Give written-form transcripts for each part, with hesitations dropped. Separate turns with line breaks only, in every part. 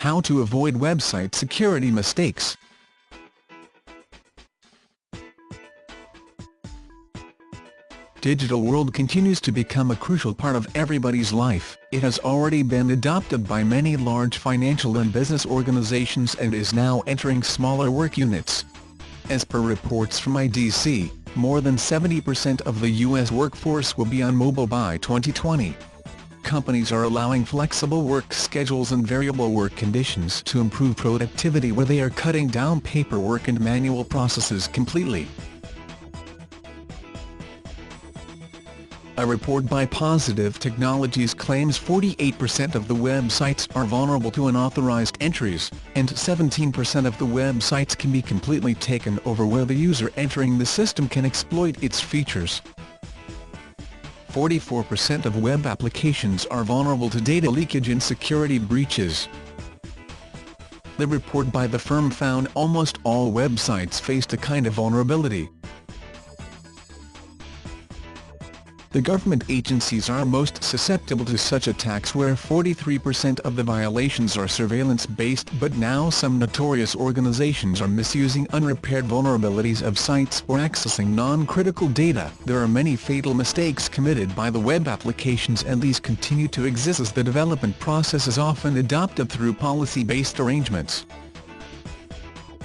How to avoid website security mistakes. Digital world continues to become a crucial part of everybody's life. It has already been adopted by many large financial and business organizations and is now entering smaller work units. As per reports from IDC, more than 70% of the U.S. workforce will be on mobile by 2020. Companies are allowing flexible work schedules and variable work conditions to improve productivity, where they are cutting down paperwork and manual processes completely. A report by Positive Technologies claims 48% of the websites are vulnerable to unauthorized entries, and 17% of the websites can be completely taken over where the user entering the system can exploit its features. 44% of web applications are vulnerable to data leakage and security breaches. The report by the firm found almost all websites faced a kind of vulnerability. The government agencies are most susceptible to such attacks, where 43% of the violations are surveillance-based, but now some notorious organizations are misusing unrepaired vulnerabilities of sites or accessing non-critical data. There are many fatal mistakes committed by the web applications, and these continue to exist as the development process is often adopted through policy-based arrangements.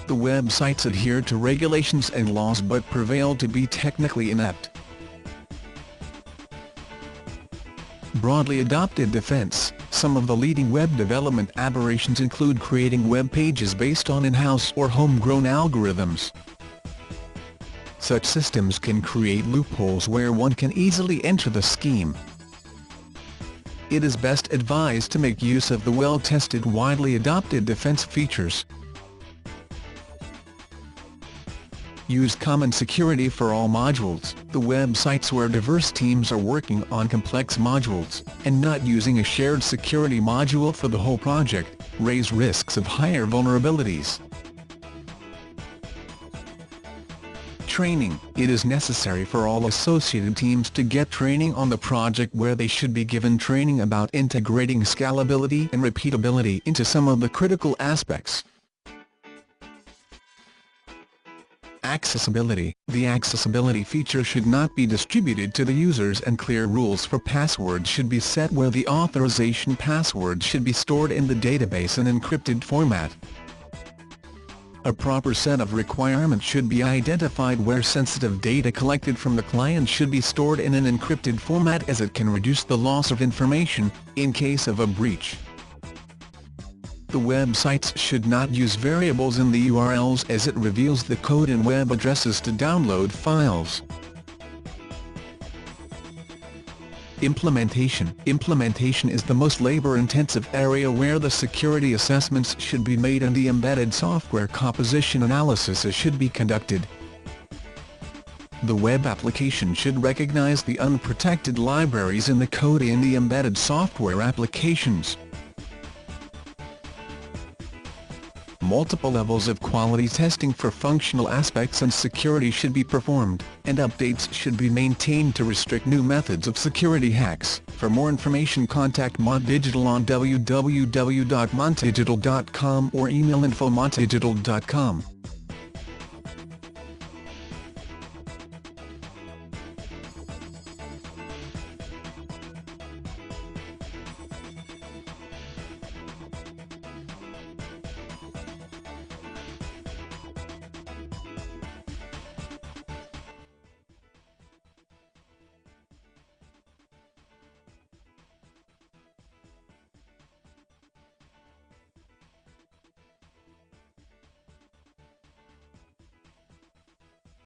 The websites adhere to regulations and laws but prevail to be technically inept. Broadly adopted defense. Some of the leading web development aberrations include creating web pages based on in-house or homegrown algorithms. Such systems can create loopholes where one can easily enter the scheme. It is best advised to make use of the well-tested, widely adopted defense features. Use common security for all modules. The websites where diverse teams are working on complex modules, and not using a shared security module for the whole project, raise risks of higher vulnerabilities. Training. It is necessary for all associated teams to get training on the project, where they should be given training about integrating scalability and repeatability into some of the critical aspects. Accessibility. The accessibility feature should not be distributed to the users, and clear rules for passwords should be set, where the authorization password should be stored in the database in encrypted format. A proper set of requirements should be identified, where sensitive data collected from the client should be stored in an encrypted format, as it can reduce the loss of information in case of a breach. The websites should not use variables in the URLs, as it reveals the code and web addresses to download files. Implementation. Implementation is the most labor-intensive area, where the security assessments should be made and the embedded software composition analysis should be conducted. The web application should recognize the unprotected libraries in the code in the embedded software applications. Multiple levels of quality testing for functional aspects and security should be performed, and updates should be maintained to restrict new methods of security hacks. For more information, contact Mont Digital on www.montdigital.com or email info@montdigital.com.